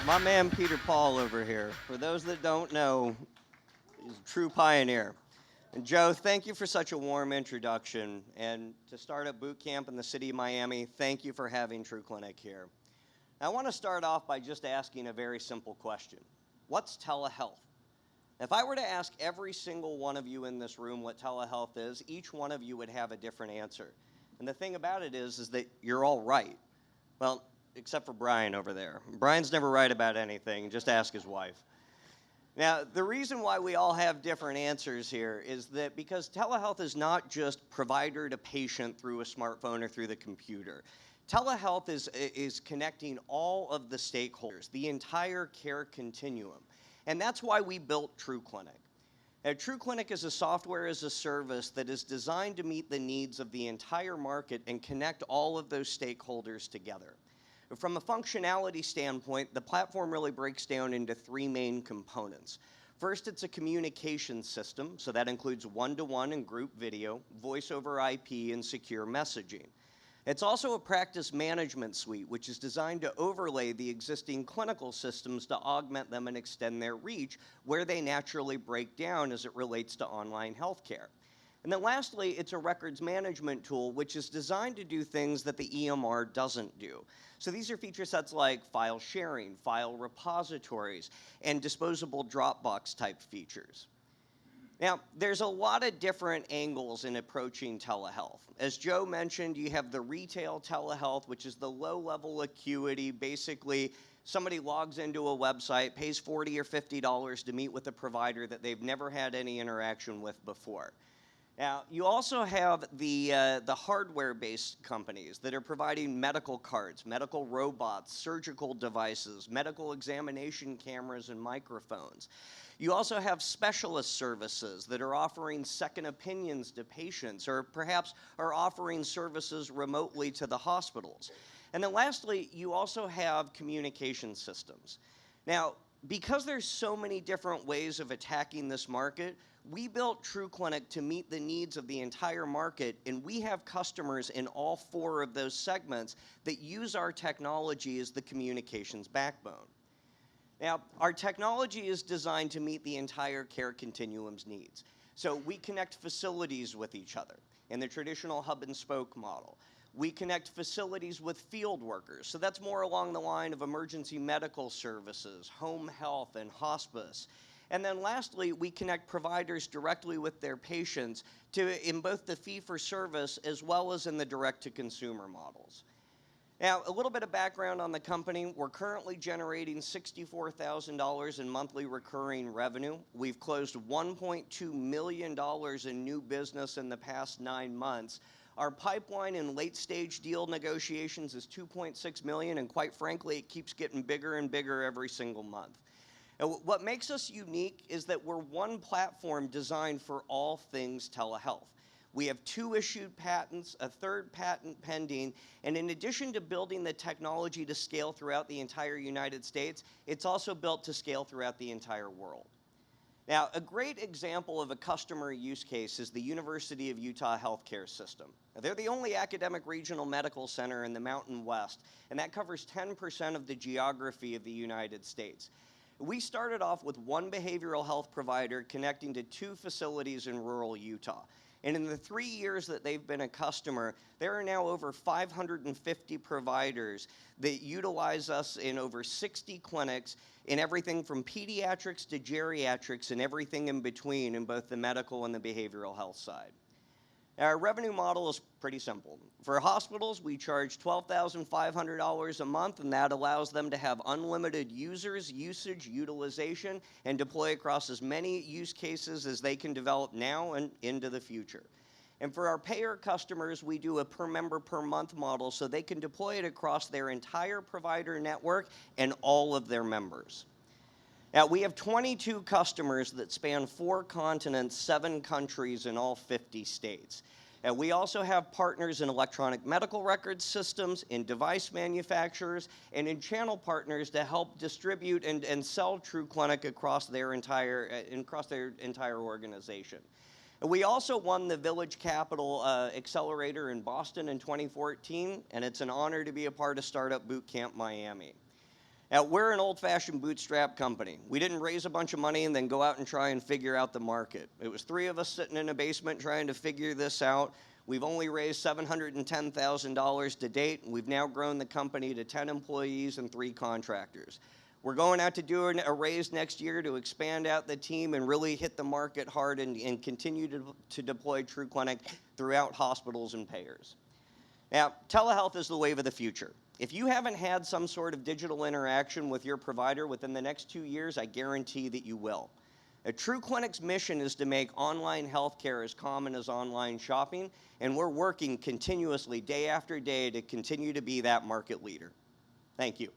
My man Peter Paul over here. For those that don't know, he's a true pioneer. And Joe, thank you for such a warm introduction. And to start a boot camp in the city of Miami, thank you for having TruClinic here. I want to start off by just asking a very simple question. What's telehealth? If I were to ask every single one of you in this room what telehealth is, each one of you would have a different answer. And the thing about it is that you're all right. Well, except for Brian over there. Brian's never right about anything. Just ask his wife. Now, the reason why we all have different answers here is that because telehealth is not just provider to patient through a smartphone or through the computer. Telehealth is connecting all of the stakeholders, the entire care continuum. And that's why we built TruClinic. Now, TruClinic is a software as a service that is designed to meet the needs of the entire market and connect all of those stakeholders together. From a functionality standpoint, the platform really breaks down into three main components. First, it's a communication system, so that includes one-to-one and group video, voice over IP, and secure messaging. It's also a practice management suite, which is designed to overlay the existing clinical systems to augment them and extend their reach where they naturally break down as it relates to online healthcare. And then lastly, it's a records management tool, which is designed to do things that the EMR doesn't do. So these are feature sets like file sharing, file repositories, and disposable Dropbox type features. Now, there's a lot of different angles in approaching telehealth. As Joe mentioned, you have the retail telehealth, which is the low-level acuity. Basically, somebody logs into a website, pays $40 or $50 to meet with a provider that they've never had any interaction with before. Now, you also have the hardware-based companies that are providing medical cards, medical robots, surgical devices, medical examination cameras, and microphones. You also have specialist services that are offering second opinions to patients or perhaps are offering services remotely to the hospitals. And then lastly, you also have communication systems. Now, because there's so many different ways of attacking this market, we built TruClinic to meet the needs of the entire market, and we have customers in all four of those segments that use our technology as the communications backbone. Now, our technology is designed to meet the entire care continuum's needs. So we connect facilities with each other in the traditional hub and spoke model. We connect facilities with field workers. So that's more along the line of emergency medical services, home health, and hospice. And then lastly, we connect providers directly with their patients in both the fee-for-service as well as in the direct-to-consumer models. Now, a little bit of background on the company. We're currently generating $64,000 in monthly recurring revenue. We've closed $1.2 million in new business in the past 9 months. Our pipeline in late-stage deal negotiations is $2.6 million, and quite frankly, it keeps getting bigger and bigger every single month. And what makes us unique is that we're one platform designed for all things telehealth. We have 2 issued patents, a 3rd patent pending, and in addition to building the technology to scale throughout the entire United States, it's also built to scale throughout the entire world. Now, a great example of a customer use case is the University of Utah Healthcare System. Now, they're the only academic regional medical center in the Mountain West, and that covers 10% of the geography of the United States. We started off with one behavioral health provider connecting to 2 facilities in rural Utah. And in the 3 years that they've been a customer, there are now over 550 providers that utilize us in over 60 clinics in everything from pediatrics to geriatrics and everything in between in both the medical and the behavioral health side. Our revenue model is pretty simple. For hospitals, we charge $12,500 a month, and that allows them to have unlimited users, usage, utilization, and deploy across as many use cases as they can develop now and into the future. And for our payer customers, we do a per member per month model so they can deploy it across their entire provider network and all of their members. Now, we have 22 customers that span 4 continents, 7 countries, in all 50 states. And we also have partners in electronic medical records systems, in device manufacturers, and in channel partners to help distribute and sell TruClinic across their entire organization. And we also won the Village Capital Accelerator in Boston in 2014, and it's an honor to be a part of Startup Bootcamp Miami. Now, we're an old-fashioned bootstrap company. We didn't raise a bunch of money and then go out and try and figure out the market. It was three of us sitting in a basement trying to figure this out. We've only raised $710,000 to date, and we've now grown the company to 10 employees and 3 contractors. We're going out to do a raise next year to expand out the team and really hit the market hard and continue to deploy TruClinic throughout hospitals and payers. Now, telehealth is the wave of the future. If you haven't had some sort of digital interaction with your provider within the next 2 years, I guarantee that you will. TruClinic's mission is to make online healthcare as common as online shopping, and we're working continuously day after day to continue to be that market leader. Thank you.